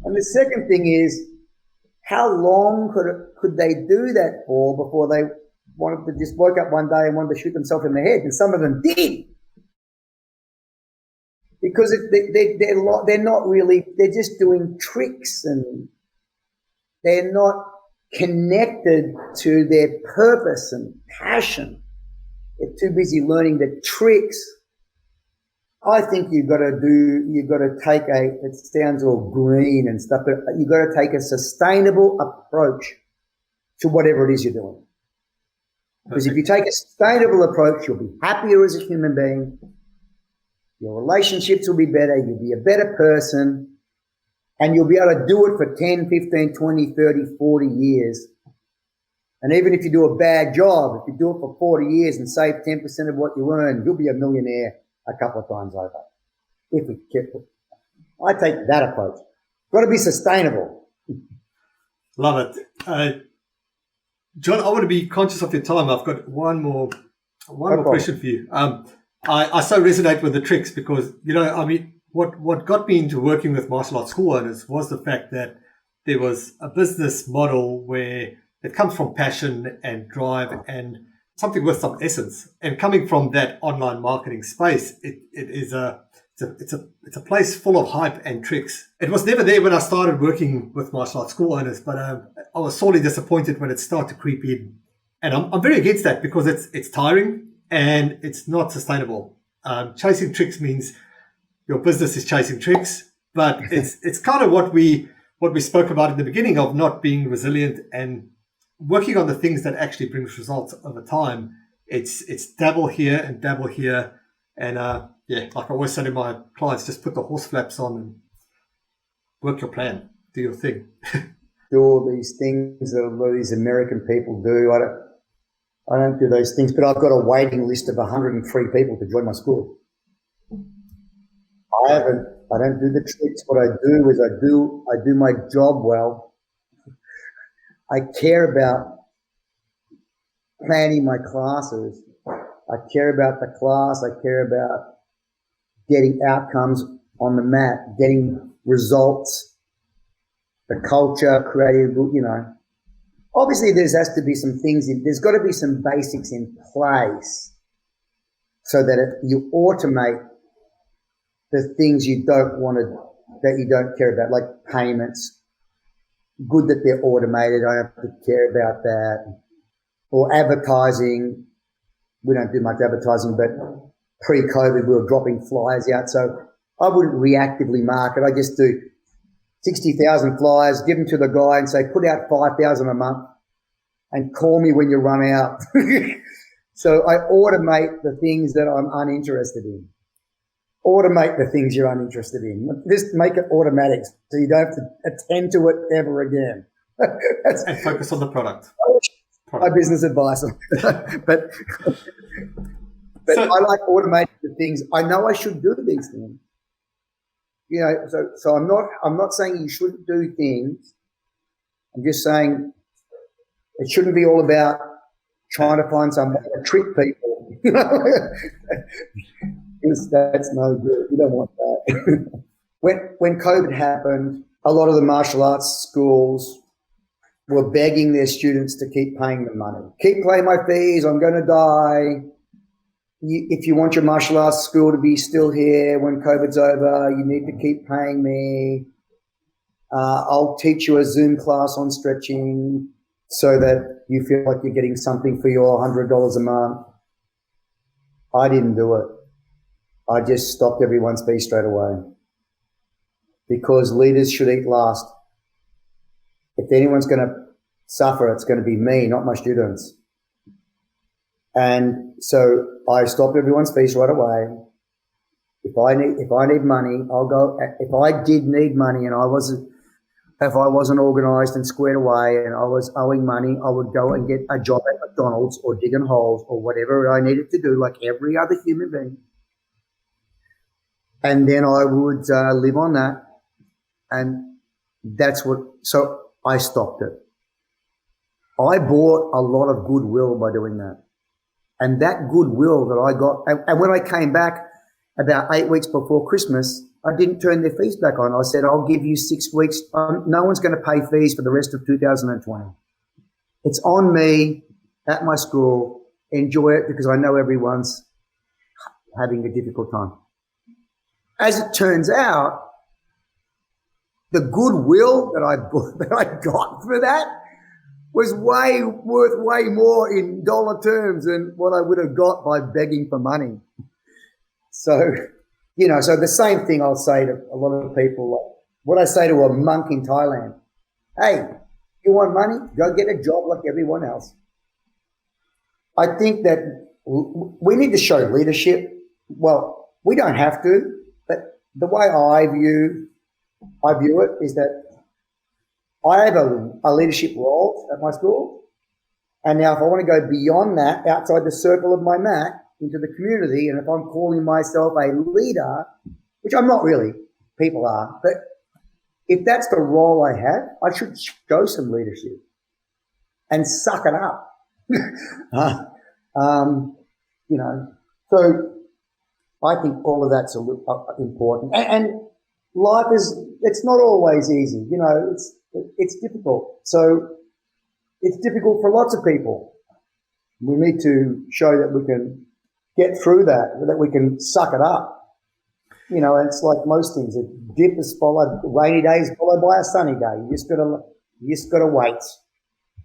And the second thing is, how long could they do that for before they wanted to just woke up one day and wanted to shoot themselves in the head? And some of them did. Because they're not really, they're just doing tricks, and they're not connected to their purpose and passion. They're too busy learning the tricks. I think you've got to take it sounds all green and stuff, but you've got to take a sustainable approach to whatever it is you're doing. Because if you take a sustainable approach, you'll be happier as a human being. Your relationships will be better. You'll be a better person. And you'll be able to do it for 10, 15, 20, 30, 40 years. And even if you do a bad job, if you do it for 40 years and save 10% of what you earn, you'll be a millionaire a couple of times over. If we kept it. I take that approach. Got to be sustainable. Love it. John, I want to be conscious of your time. I've got one more question for you. I so resonate with the tricks because, what got me into working with martial arts school owners was the fact that there was a business model where it comes from passion and drive and something with some essence. And coming from that online marketing space, it's a place full of hype and tricks. It was never there when I started working with martial arts school owners, but I was sorely disappointed when it started to creep in. And I'm very against that because it's tiring and it's not sustainable. Chasing tricks means your business is chasing tricks, but it's kind of what we spoke about in the beginning of not being resilient and working on the things that actually brings results over time. It's dabble here and dabble here. And like I always say to my clients, just put the horse flaps on and work your plan, do your thing. Do all these things that all these American people do. I don't do those things, but I've got a waiting list of 103 people to join my school. I don't do the tricks. What I do is I do my job well. I care about planning my classes. I care about the class. I care about getting outcomes on the mat, getting results, the culture, creative, Obviously, there has to be some things, there's got to be some basics in place so that you automate the things you don't want to, that you don't care about, like payments. Good that they're automated. I don't have to care about that. Or advertising. We don't do much advertising, but pre-COVID, we were dropping flyers out. So I wouldn't reactively market. I just do 60,000 flyers, give them to the guy and say, put out 5,000 a month and call me when you run out. So I automate the things that I'm uninterested in. Automate the things you're uninterested in. Just make it automatic so you don't have to attend to it ever again. And focus on the product. My business advice. but I like automating the things. I know I should do these things. So I'm not saying you shouldn't do things. I'm just saying it shouldn't be all about trying to find some way to trick people. That's no good. You don't want that. When COVID happened, a lot of the martial arts schools were begging their students to keep paying them money. Keep paying my fees. I'm going to die. If you want your martial arts school to be still here when COVID's over, you need to keep paying me. I'll teach you a Zoom class on stretching so that you feel like you're getting something for your $100 a month. I didn't do it. I just stopped everyone's fee straight away because leaders should eat last. If anyone's going to suffer, it's going to be me, not my students. And so I stopped everyone's fees right away. If I need money, I'll go. If I did need money and if I wasn't organised and squared away and I was owing money, I would go and get a job at McDonald's or digging holes or whatever I needed to do, like every other human being. And then I would live on that, and so I stopped it. I bought a lot of goodwill by doing that. And that goodwill that I got, and when I came back about 8 weeks before Christmas, I didn't turn their fees back on. I said, I'll give you 6 weeks. No one's going to pay fees for the rest of 2020. It's on me at my school. Enjoy it because I know everyone's having a difficult time. As it turns out, the goodwill that I got for that was worth way more in dollar terms than what I would have got by begging for money. So, so the same thing I'll say to a lot of people, like what I say to a monk in Thailand. Hey, you want money? Go get a job like everyone else. I think that we need to show leadership. Well, we don't have to, but the way I view it is that I have a leadership role at my school. And now if I want to go beyond that, outside the circle of my mat, into the community, and if I'm calling myself a leader, which I'm not really, people are, but if that's the role I have, I should show some leadership and suck it up. So I think all of that's important. And life it's not always easy. It's difficult. So it's difficult for lots of people. We need to show that we can get through that we can suck it up. It's like most things. A dip is followed, rainy days followed by a sunny day. You just gotta wait.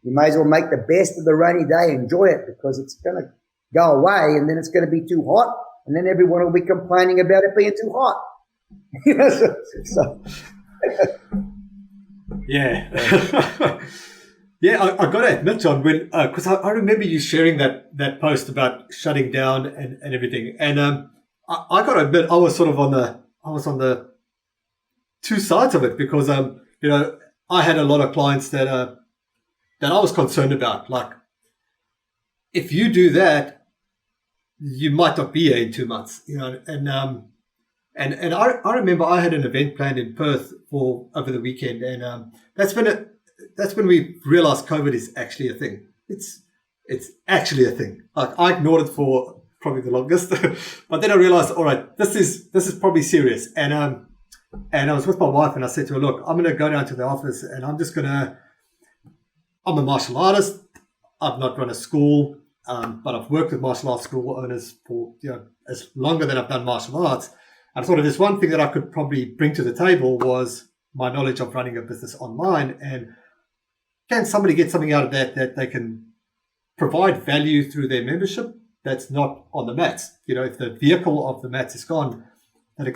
You may as well make the best of the rainy day, enjoy it, because it's gonna go away and then it's gonna be too hot and then everyone will be complaining about it being too hot. Yeah. Yeah, I got to admit, John, because I remember you sharing that post about shutting down and everything, and I got to admit I was on the two sides of it because I had a lot of clients that I was concerned about, like if you do that, you might not be here in 2 months, and I remember I had an event planned in Perth for over the weekend, and that's when we realized COVID is actually a thing. It's actually a thing. Like, I ignored it for probably the longest, but then I realized, all right, this is probably serious. And I was with my wife, and I said to her, look, I'm going to go down to the office, and I'm a martial artist. I've not run a school, but I've worked with martial arts school owners for as longer than I've done martial arts. And I thought if there's one thing that I could probably bring to the table was my knowledge of running a business online, and can somebody get something out of that they can provide value through their membership that's not on the mats. If the vehicle of the mats is gone, that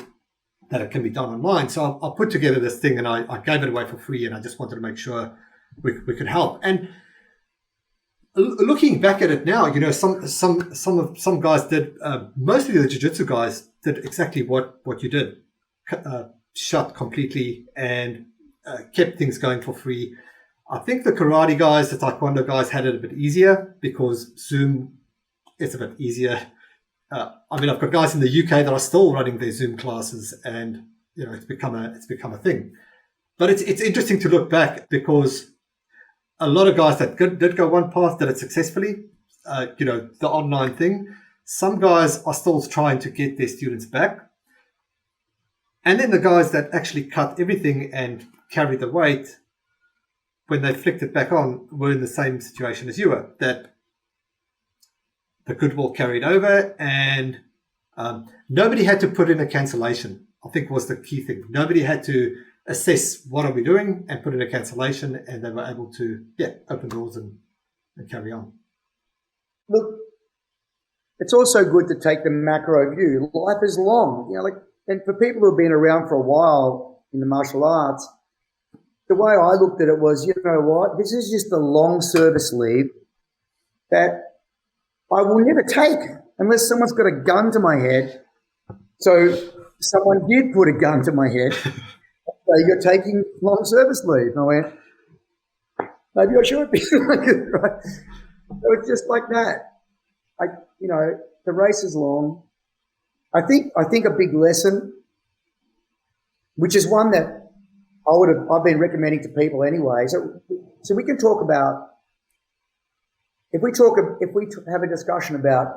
it can be done online. So I put together this thing, and I gave it away for free, and I just wanted to make sure we could help. And looking back at it now, some guys did, mostly the Jiu-Jitsu guys did exactly what you did, shut completely and kept things going for free. I think the karate guys, the taekwondo guys had it a bit easier because Zoom is a bit easier. I've got guys in the UK that are still running their Zoom classes, and it's become a thing. But it's interesting to look back because a lot of guys that did go one path did it successfully. The online thing. Some guys are still trying to get their students back, and then the guys that actually cut everything and carried the weight, when they flicked it back on, were in the same situation as you were, that the goodwill carried over, and nobody had to put in a cancellation, I think was the key thing. Nobody had to assess what are we doing and put in a cancellation, and they were able to open doors and carry on. Look, it's also good to take the macro view. Life is long, and for people who've been around for a while in the martial arts, the way I looked at it was, this is just a long service leave that I will never take unless someone's got a gun to my head. So someone did put a gun to my head. So you're taking long service leave. And I went, maybe I should be. Right? So it's just like that. The race is long. I think a big lesson, which is one that I've been recommending to people anyway. So we can talk about, if we have a discussion about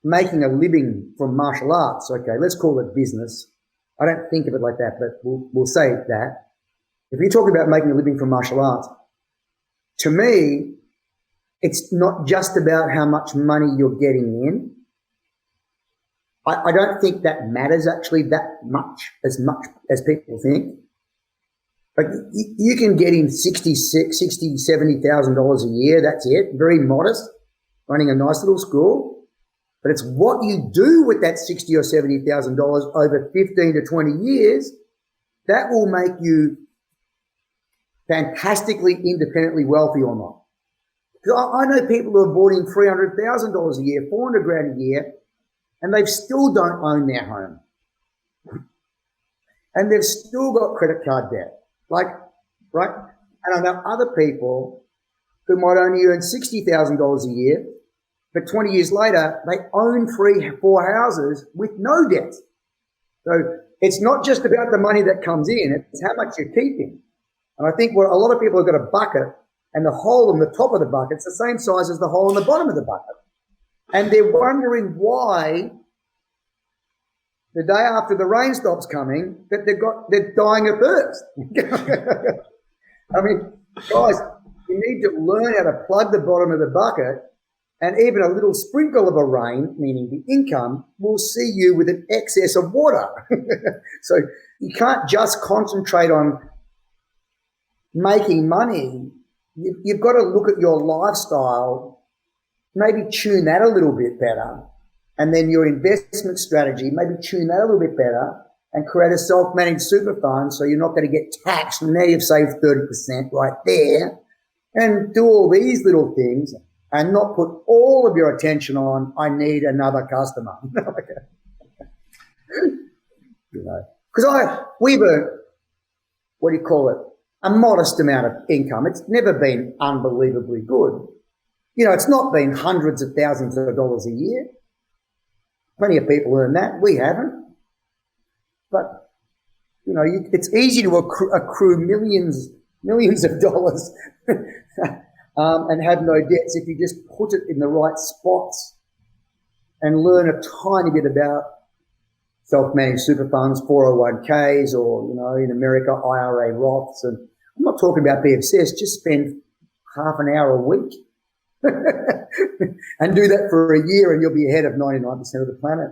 making a living from martial arts, okay, let's call it business. I don't think of it like that, but we'll say that. If you talk about making a living from martial arts, to me, it's not just about how much money you're getting in. I don't think that matters actually that much as people think. Like, you can get in $60,000, $70,000 a year. That's it. Very modest, running a nice little school. But it's what you do with that $60,000 or $70,000 over 15 to 20 years that will make you fantastically independently wealthy or not. Because I know people who have bought in $300,000 a year, $400,000 a year, and they still don't own their home. And they've still got credit card debt. Right? And I know other people who might only earn $60,000 a year, but 20 years later, they own 3-4 houses with no debt. So it's not just about the money that comes in, it's how much you're keeping. And I think what a lot of people have got a bucket, and the hole in the top of the bucket's the same size as the hole in the bottom of the bucket. And they're wondering why the day after the rain stops coming that they're dying of thirst. I mean, guys, you need to learn how to plug the bottom of the bucket, and even a little sprinkle of a rain, meaning the income, will see you with an excess of water. So you can't just concentrate on making money. You've got to look at your lifestyle, maybe tune that a little bit better, and then your investment strategy, maybe tune that a little bit better, and create a self-managed super fund so you're not going to get taxed. Now you've saved 30% right there, and do all these little things and not put all of your attention on, I need another customer. Because we've earned, what do you call it, a modest amount of income. It's never been unbelievably good. it's not been hundreds of thousands of dollars a year. Plenty of people earn that. We haven't. But, it's easy to accrue millions of dollars and have no debts if you just put it in the right spots and learn a tiny bit about self-managed super funds, 401ks, or, in America, IRA Roths. And I'm not talking about BFCS, just spend half an hour a week and do that for a year and you'll be ahead of 99% of the planet.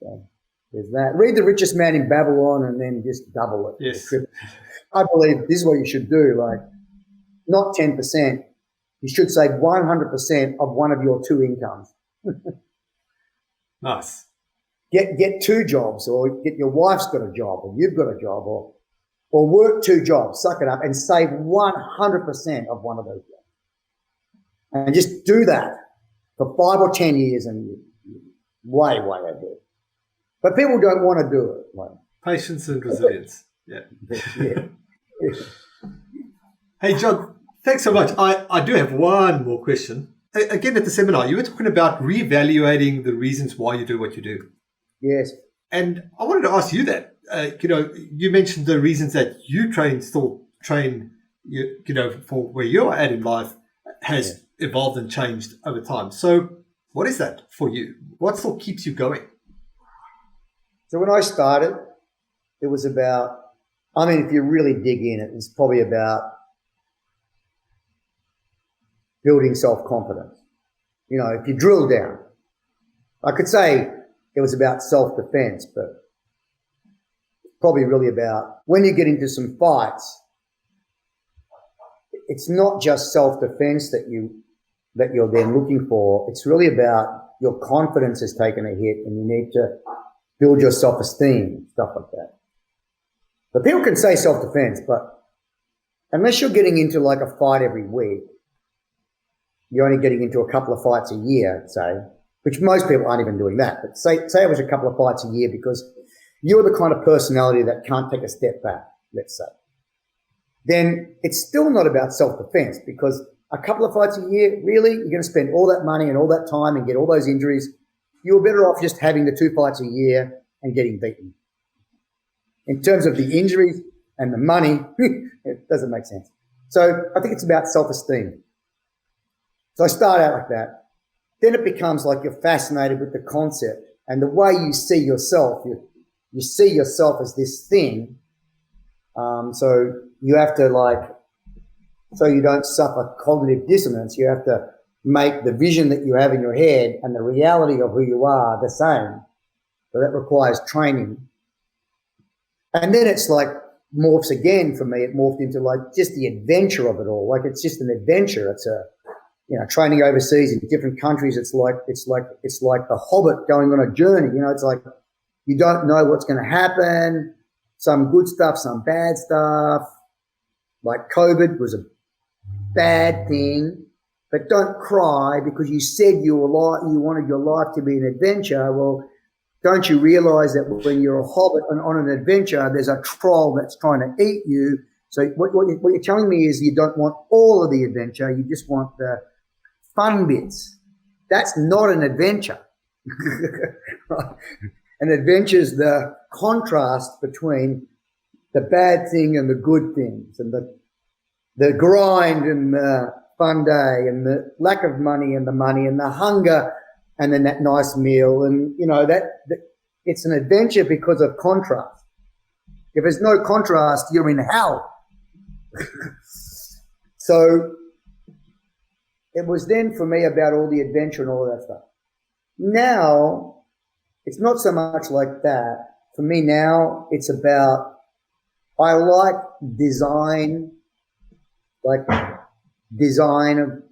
So there's that. Read The Richest Man in Babylon and then just double it. Yes. I believe this is what you should do, like not 10%. You should save 100% of one of your two incomes. Nice. Get two jobs, or get your wife's got a job, or you've got a job, or work two jobs, suck it up and save 100% of one of those jobs. And just do that for 5 or 10 years and you're way ahead. But people don't want to do it. Like, patience and resilience. Yeah. Yeah. Hey, John, thanks so much. I do have one more question. Again, at the seminar, you were talking about reevaluating the reasons why you do what you do. Yes. And I wanted to ask you that. You mentioned the reasons that you still train, for where you're at in life has evolved and changed over time. So what is that for you? What still keeps you going? So when I started, it was about, if you really dig in, it was probably about building self-confidence. If you drill down, I could say it was about self-defense, but probably really about when you get into some fights, it's not just self-defense that you're then looking for. It's really about your confidence has taken a hit and you need to build your self-esteem, stuff like that. But people can say self-defense, but unless you're getting into like a fight every week, you're only getting into a couple of fights a year, say, which most people aren't even doing that. But say it was a couple of fights a year because you're the kind of personality that can't take a step back, let's say. Then it's still not about self-defense because a couple of fights a year, really, you're going to spend all that money and all that time and get all those injuries. You're better off just having the 2 fights a year and getting beaten. In terms of the injuries and the money, it doesn't make sense. So I think it's about self-esteem. So I start out like that. Then it becomes like you're fascinated with the concept and the way you see yourself. You see yourself as this thing. So you have to so you don't suffer cognitive dissonance, you have to make the vision that you have in your head and the reality of who you are the same. So that requires training. And then it's like morphs again for me. It morphed into like just the adventure of it all. Like it's just an adventure. It's training overseas in different countries. It's like the Hobbit going on a journey. It's like you don't know what's going to happen. Some good stuff, some bad stuff. Like COVID was a bad thing, but don't cry because you said you wanted your life to be an adventure. Well, don't you realize that when you're a hobbit on an adventure, there's a troll that's trying to eat you. So what you're telling me is you don't want all of the adventure. You just want the fun bits. That's not an adventure. An adventure is the contrast between the bad thing and the good things, and the grind and the fun day, and the lack of money and the hunger, and then that nice meal. And that it's an adventure because of contrast. If there's no contrast, you're in hell. So it was then for me about all the adventure and all of that stuff. Now it's not so much like that. For me now, it's about, I like design of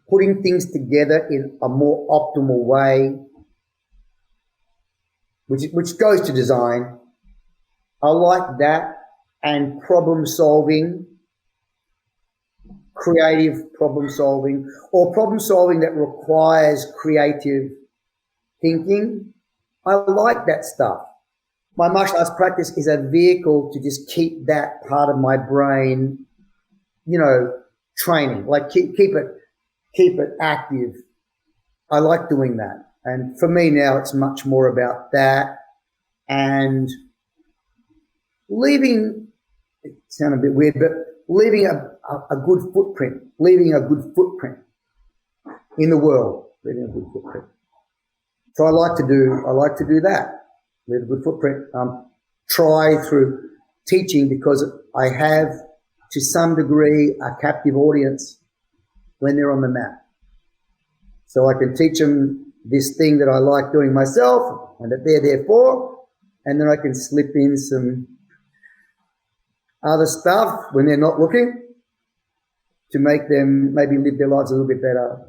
putting things together in a more optimal way, which goes to design. I like that, and problem solving, creative problem solving, or problem solving that requires creative thinking. I like that stuff. My martial arts practice is a vehicle to just keep that part of my brain, training, like keep it keep it active. I like doing that. And for me now, it's much more about that and leaving, it sounds a bit weird, but leaving a good footprint, in the world, leaving a good footprint. So I like to do that, leave a good footprint. Try through teaching, because I have, to some degree, a captive audience when they're on the mat. So I can teach them this thing that I like doing myself and that they're there for, and then I can slip in some other stuff when they're not looking to make them maybe live their lives a little bit better.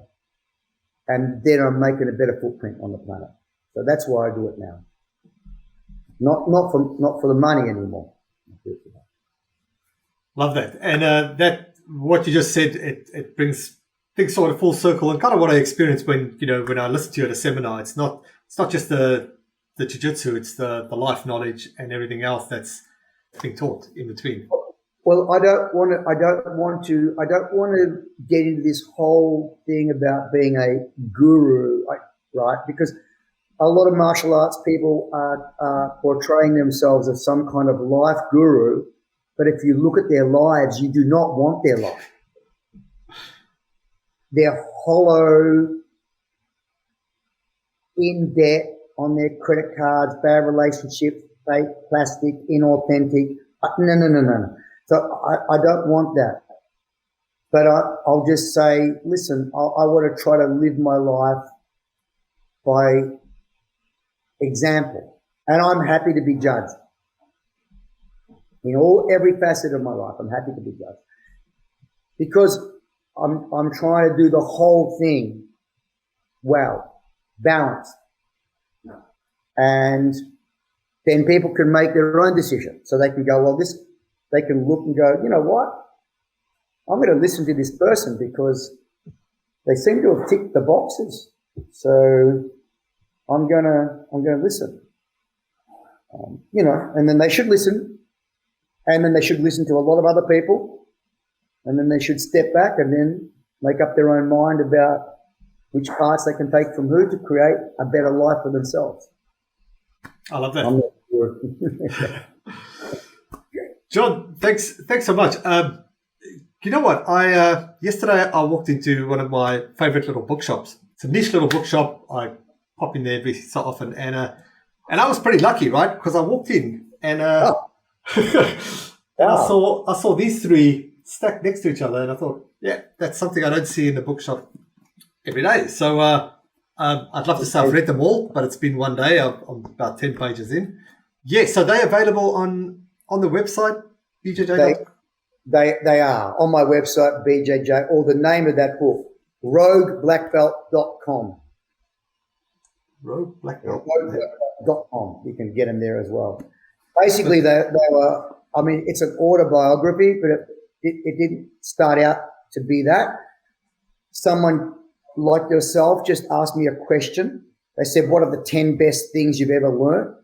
And then I'm making a better footprint on the planet. So that's why I do it now. Not for the money anymore. Love that. And that, what you just said, it brings things sort of full circle, and kind of what I experienced when I listen to you at a seminar. It's not just the jiu-jitsu, it's the life knowledge and everything else that's being taught in between. Well, I don't want to get into this whole thing about being a guru, right? Because a lot of martial arts people are portraying themselves as some kind of life guru, but if you look at their lives, you do not want their life. They're hollow, in debt, on their credit cards, bad relationships, fake, plastic, inauthentic. No. So I don't want that. But I'll just say, listen, I want to try to live my life by example. And I'm happy to be judged. In every facet of my life, I'm happy to be judged. Because I'm trying to do the whole thing well, balanced. And then people can make their own decision. So they can go, they can look and go, you know what? I'm going to listen to this person because they seem to have ticked the boxes. So I'm going to listen. And then they should listen. And then they should listen to a lot of other people. And then they should step back and then make up their own mind about which parts they can take from who to create a better life for themselves. I love that. I'm not sure. John, thanks so much. You know what? Yesterday I walked into one of my favorite little bookshops. It's a niche little bookshop. I pop in there every so often, and I was pretty lucky, right? Because I walked in and I saw these three stacked next to each other, and I thought, yeah, that's something I don't see in the bookshop every day. So I'd love to say I've read them all, but it's been one day. I'm about 10 pages in. Yeah, so they're available on the website, BJJ? They are on my website, BJJ, or the name of that book, rogueblackbelt.com. rogueblackbelt.com. You can get them there as well. Basically, they were, it's an autobiography, but it didn't start out to be that. Someone like yourself just asked me a question. They said, what are the 10 best things you've ever learned?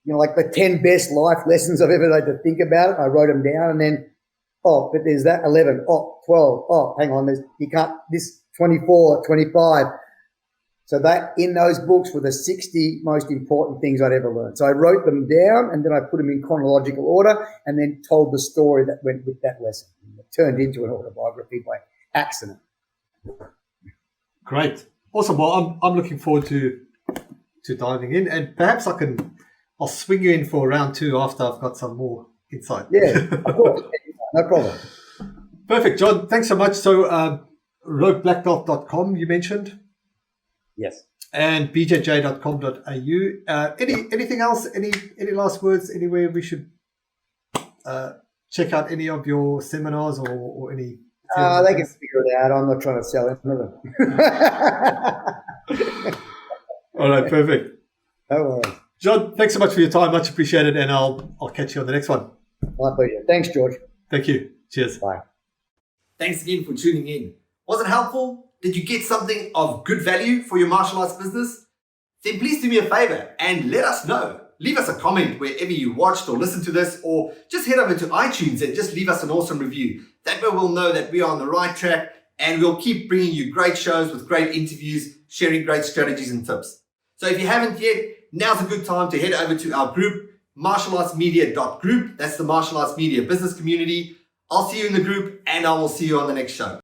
Like the 10 best life lessons I've ever had to think about it. I wrote them down, and then, but there's that 11, 12, hang on, you can't, this 24, 25. So that in those books were the 60 most important things I'd ever learned. So I wrote them down, and then I put them in chronological order, and then told the story that went with that lesson. It turned into an autobiography by accident. Great. Awesome. Well, I'm looking forward to diving in, and perhaps I'll swing you in for round 2 after I've got some more insight. Yeah, of course. No problem. Perfect, John. Thanks so much. So, rogueblackbelt.com you mentioned? Yes. And bjj.com.au. Anything else? Any last words? Anywhere we should check out any of your seminars or any? They can figure it out. I'm not trying to sell it. All right, perfect. No worries. John, thanks so much for your time. Much appreciated, and I'll catch you on the next one. My pleasure. Thanks, George. Thank you. Cheers. Bye. Thanks again for tuning in. Was it helpful? Did you get something of good value for your martial arts business? Then please do me a favor and let us know. Leave us a comment wherever you watched or listened to this, or just head over to iTunes and just leave us an awesome review. That way we'll know that we are on the right track and we'll keep bringing you great shows with great interviews, sharing great strategies and tips. So if you haven't yet, now's a good time to head over to our group, martialartsmedia.group. That's the Martial Arts Media business community. I'll see you in the group, and I will see you on the next show.